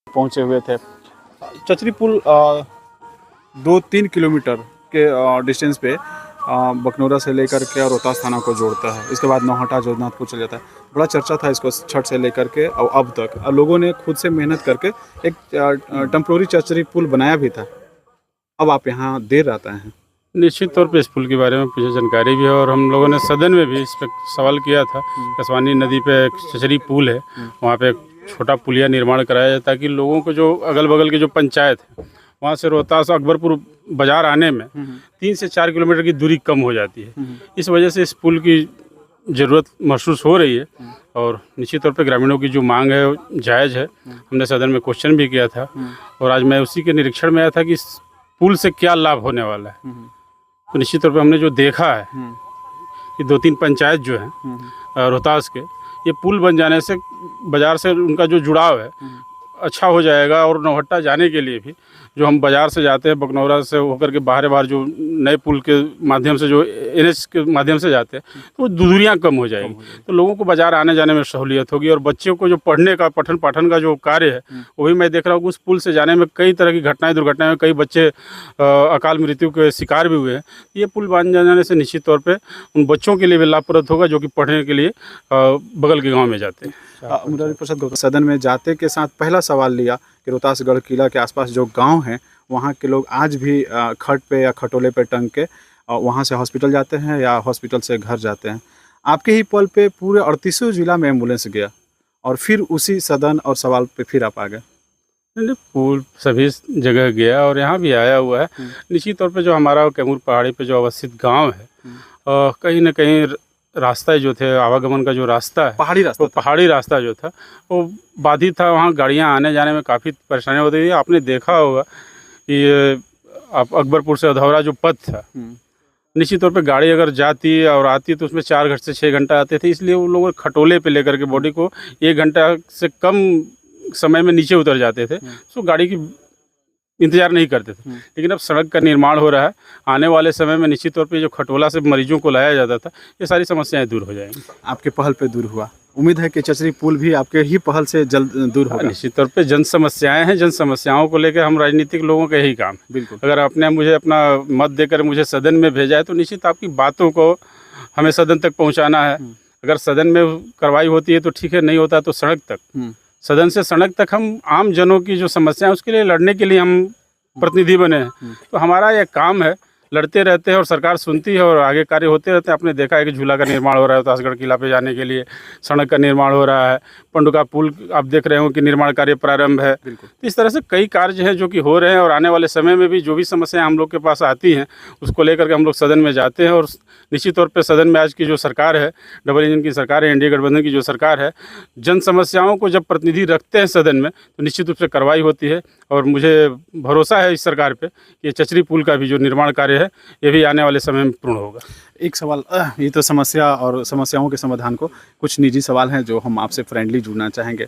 पहुंचे हुए थे। चचरी पुल 2-3 किलोमीटर के डिस्टेंस पे बकनौरा से लेकर के और रोहतास थाना को जोड़ता है। इसके बाद नौहटा जोधनाथपुर चले जाता है। बड़ा चर्चा था इसको छठ से लेकर के और अब तक लोगों ने खुद से मेहनत करके एक टेम्प्रोरी चचरी पुल बनाया भी था। अब आप यहाँ देर आते हैं। निश्चित तौर पे इस पुल के बारे में मुझे जानकारी भी है और हम लोगों ने सदन में भी इस पर सवाल किया था। कसवानी नदी पे एक चचरी पुल है, वहाँ पे एक छोटा पुलिया निर्माण कराया जाए ताकि लोगों को जो अगल बगल के जो पंचायत है वहाँ से रोहतास अकबरपुर बाज़ार आने में 3 से 4 किलोमीटर की दूरी कम हो जाती है। इस वजह से इस पुल की ज़रूरत महसूस हो रही है और निश्चित तौर पे ग्रामीणों की जो मांग है वो जायज़ है। हमने सदन में क्वेश्चन भी किया था और आज मैं उसी के निरीक्षण में आया था कि इस पुल से क्या लाभ होने वाला है। तो निश्चित तौर पे हमने जो देखा है कि 2-3 पंचायत जो हैं रोहतास के, ये पुल बन जाने से बाज़ार से उनका जो जुड़ाव है अच्छा हो जाएगा और नौहट्टा जाने के लिए भी जो हम बाज़ार से जाते हैं बकनौरा से होकर के बाहर जो नए पुल के माध्यम से जो NH के माध्यम से जाते हैं तो दूरियां कम हो जाएगी। तो लोगों को बाज़ार आने जाने में सहूलियत होगी और बच्चों को जो पढ़ने का पठन पाठन का जो कार्य है वो भी मैं देख रहा हूँ कि उस पुल से जाने में कई तरह की घटनाएं दुर्घटनाएं में कई बच्चे अकाल मृत्यु के शिकार भी हुए हैं। ये पुल बन जाने से निश्चित तौर पर उन बच्चों के लिए भी लाभप्रद होगा जो कि पढ़ने के लिए बगल के गाँव में जाते हैं। मुरारी प्रसाद गौतम सदन में जाते के साथ पहला सवाल लिया कि रोहतासगढ़ किला के आसपास जो गांव हैं वहाँ के लोग आज भी खट पे या खटोले पे टंग के वहाँ से हॉस्पिटल जाते हैं या हॉस्पिटल से घर जाते हैं। आपके ही पल पे पूरे 38 जिला में एम्बुलेंस गया और फिर उसी सदन और सवाल पे फिर आप आ गए। पुल सभी जगह गया और यहाँ भी आया हुआ है। निश्चित तौर पे जो हमारा कैमूर पहाड़ी पे जो अवस्थित गांव है कहीं ना कहीं रास्ता जो थे आवागमन का जो रास्ता है पहाड़ी रास्ता जो था वो बाधित था। वहाँ गाड़ियाँ आने जाने में काफ़ी परेशानी होती थी। आपने देखा होगा कि आप अकबरपुर से अधौरा जो पथ था निश्चित तौर पे गाड़ी अगर जाती और आती तो उसमें 4 घंटे से 6 घंटा आते थे। इसलिए वो लोग खटोले पे लेकर के बॉडी को 1 घंटा से कम समय में नीचे उतर जाते थे, तो गाड़ी की इंतज़ार नहीं करते थे। लेकिन अब सड़क का निर्माण हो रहा है, आने वाले समय में निश्चित तौर पे जो खटोला से मरीजों को लाया जाता था ये सारी समस्याएं दूर हो जाएंगी। आपके पहल पे दूर हुआ, उम्मीद है कि चचरी पुल भी आपके ही पहल से जल्द दूर होगा। निश्चित तौर पे जन समस्याएं हैं, जन समस्याओं को लेकर हम राजनीतिक लोगों का यही काम। बिल्कुल, अगर आपने मुझे अपना मत देकर मुझे सदन में भेजा है तो निश्चित आपकी बातों को हमें सदन तक पहुँचाना है। अगर सदन में कार्रवाई होती है तो ठीक है, नहीं होता तो सड़क तक, सदन से सड़क तक हम आम जनों की जो समस्या है उसके लिए लड़ने के लिए हम प्रतिनिधि बने हैं। तो हमारा यह काम है, लड़ते रहते हैं और सरकार सुनती है और आगे कार्य होते रहते हैं। आपने देखा है कि झूला का निर्माण हो रहा है रोहतासगढ़ किला पे जाने के लिए, सड़क का निर्माण हो रहा है, पंडुका पुल आप देख रहे हो कि निर्माण कार्य प्रारंभ है। तो इस तरह से कई कार्य हैं जो कि हो रहे हैं और आने वाले समय में भी जो भी समस्याएं हम लोग के पास आती हैं उसको लेकर के हम लोग सदन में जाते हैं। और निश्चित तौर पर सदन में आज की जो सरकार है, डबल इंजन की सरकार है, एनडीए गठबंधन की जो सरकार है, जन समस्याओं को जब प्रतिनिधि रखते हैं सदन में तो निश्चित रूप से कार्रवाई होती है। और मुझे भरोसा है इस सरकार पे कि चचरी पुल का भी जो निर्माण कार्य है ये भी आने वाले समय में पूर्ण होगा। एक सवाल, ये तो समस्या और समस्याओं के समाधान को कुछ निजी सवाल हैं जो हम आपसे फ्रेंडली जुड़ना चाहेंगे।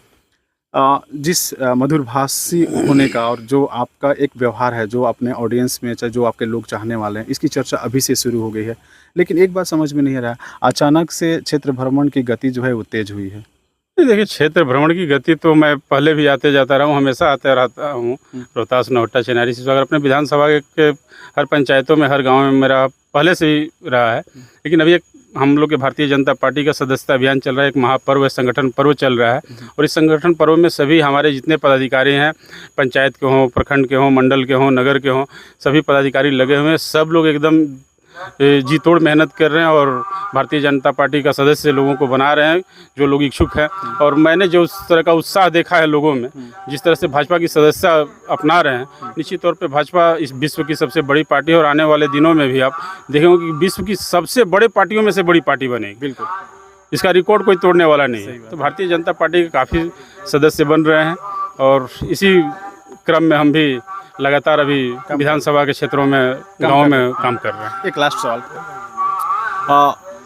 जिस मधुरभाषी होने का और जो आपका एक व्यवहार है, जो अपने ऑडियंस में चाहे जो आपके लोग चाहने वाले हैं, इसकी चर्चा अभी से शुरू हो गई है। लेकिन एक बात समझ में नहीं आ रहा, अचानक से क्षेत्र भ्रमण की गति जो है वो तेज हुई है। देखिए, क्षेत्र भ्रमण की गति तो मैं पहले भी आते जाता रहा हूँ, हमेशा आता रहता हूँ। रोहतास, नौहट्टा, चेनारी से अगर अपने विधानसभा के हर पंचायतों में, हर गांव में मेरा पहले से ही रहा है। लेकिन अभी एक हम लोग के भारतीय जनता पार्टी का सदस्यता अभियान चल रहा है, एक महापर्व है, संगठन पर्व चल रहा है। और इस संगठन पर्व में सभी हमारे जितने पदाधिकारी हैं, पंचायत के हों, प्रखंड के हों, मंडल के हों, नगर के हों, सभी पदाधिकारी लगे हुए हैं। सब लोग एकदम जी तोड़ मेहनत कर रहे हैं और भारतीय जनता पार्टी का सदस्य लोगों को बना रहे हैं जो लोग इच्छुक हैं। और मैंने जो उस तरह का उत्साह देखा है लोगों में, जिस तरह से भाजपा की सदस्यता अपना रहे हैं, निश्चित तौर पे भाजपा इस विश्व की सबसे बड़ी पार्टी है और आने वाले दिनों में भी आप देखेंगे कि विश्व की सबसे बड़े पार्टियों में से बड़ी पार्टी बनेगी। बिल्कुल, इसका रिकॉर्ड कोई तोड़ने वाला नहीं है। तो भारतीय जनता पार्टी के काफ़ी सदस्य बन रहे हैं और इसी क्रम में हम भी लगातार अभी विधानसभा के क्षेत्रों में, गाँव में काम कर रहे हैं। एक लास्ट सवाल,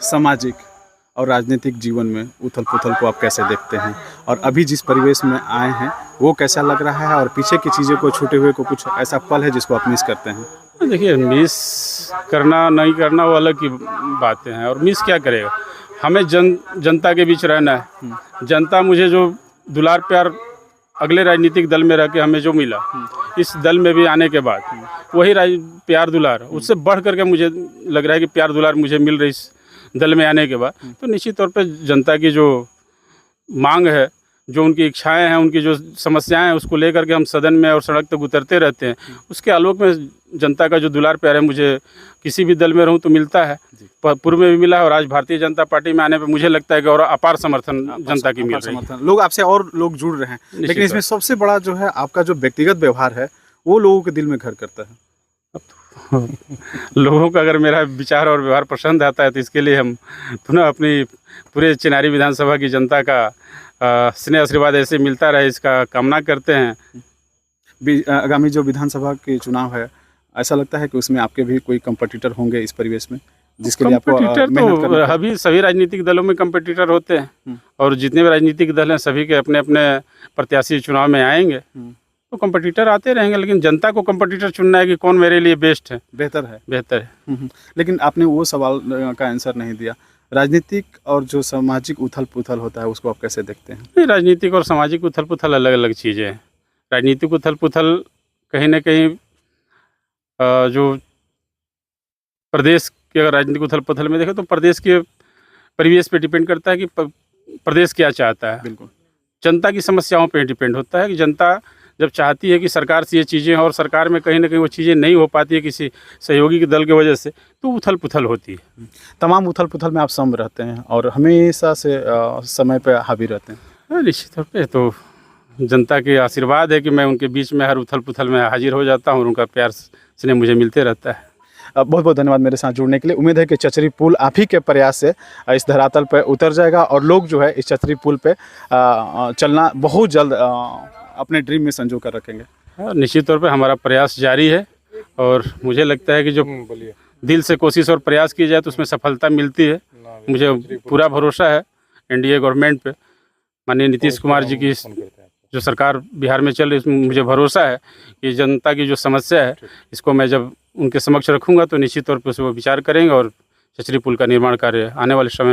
सामाजिक और राजनीतिक जीवन में उथल पुथल को आप कैसे देखते हैं और अभी जिस परिवेश में आए हैं वो कैसा लग रहा है और पीछे की चीज़ों को छूटे हुए को कुछ ऐसा पल है जिसको आप मिस करते हैं? देखिए, मिस करना नहीं करना वो अलग की बातें हैं और मिस क्या करेगा। हमें जनता के बीच रहना है। जनता मुझे जो दुलार प्यार अगले राजनीतिक दल में रह के हमें जो मिला, इस दल में भी आने के बाद वही प्यार दुलार, उससे बढ़ करके मुझे लग रहा है कि प्यार दुलार मुझे मिल रही इस दल में आने के बाद। तो निश्चित तौर पे जनता की जो मांग है, जो उनकी इच्छाएं हैं, उनकी जो समस्याएं हैं, उसको लेकर के हम सदन में और सड़क तक उतरते रहते हैं। उसके आलोक में जनता का जो दुलार प्यार है, मुझे किसी भी दल में रहूं तो मिलता है, पूर्व में भी मिला है, और आज भारतीय जनता पार्टी में आने पे मुझे लगता है कि और अपार समर्थन जनता की मिल रही है। लोग आपसे और लोग जुड़ रहे हैं, लेकिन इसमें सबसे बड़ा जो है आपका जो व्यक्तिगत व्यवहार है वो लोगों के दिल में घर करता है। लोगों को अगर मेरा विचार और व्यवहार पसंद आता है तो इसके लिए हम पुनः अपनी पूरे चिनारी विधानसभा की जनता का स्नेह आशीर्वाद ऐसे मिलता रहे, इसका कामना करते हैं। आगामी जो विधानसभा के चुनाव है, ऐसा लगता है कि उसमें आपके भी कोई कंपटीटर होंगे इस परिवेश में, जिसके लिए आपको कंपटीटर तो अभी सभी राजनीतिक दलों में कंपटीटर होते हैं, और जितने भी राजनीतिक दल हैं सभी के अपने अपने प्रत्याशी चुनाव में आएंगे, तो कंपटीटर आते रहेंगे, लेकिन जनता को कंपटीटर चुनना है कि कौन मेरे लिए बेस्ट है, बेहतर है। लेकिन आपने वो सवाल का आंसर नहीं दिया, राजनीतिक और जो सामाजिक उथल पुथल होता है उसको आप कैसे देखते हैं? नहीं, राजनीतिक और सामाजिक उथल पुथल अलग अलग चीज़ें हैं। राजनीतिक उथल पुथल कहीं ना कहीं जो प्रदेश के, अगर राजनीतिक उथल पुथल में देखें तो प्रदेश के परिवेश पे डिपेंड करता है कि प्रदेश क्या चाहता है। बिल्कुल, जनता की समस्याओं पे डिपेंड होता है कि जनता जब चाहती है कि सरकार से ये चीज़ें हो और सरकार में कहीं ना कहीं वो चीज़ें नहीं हो पाती है किसी सहयोगी के दल की वजह से, तो उथल पुथल होती है। तमाम उथल पुथल में आप सम रहते हैं और हमेशा से समय पे हावी रहते हैं। निश्चित तौर पे तो जनता के आशीर्वाद है कि मैं उनके बीच में हर उथल पुथल में हाजिर हो जाता हूँ, और उनका प्यार स्नेह मुझे मिलते रहता है। बहुत बहुत धन्यवाद मेरे साथ जुड़ने के लिए। उम्मीद है कि चचरी पुल आप ही के प्रयास से इस धरातल पर उतर जाएगा और लोग जो है इस चचरी पुल पे चलना बहुत जल्द अपने ड्रीम में संजो कर रखेंगे। निश्चित तौर पे हमारा प्रयास जारी है, और मुझे लगता है कि जो दिल से कोशिश और प्रयास की जाए तो उसमें सफलता मिलती है। मुझे पूरा भरोसा है एनडीए गवर्नमेंट पे, माननीय नीतीश कुमार जी की जो सरकार बिहार में चल रही है, उसमें मुझे भरोसा है कि जनता की जो समस्या है इसको मैं जब उनके समक्ष रखूँगा तो निश्चित तौर पर उस पर विचार करेंगे और चचरी पुल का निर्माण कार्य आने वाले समय में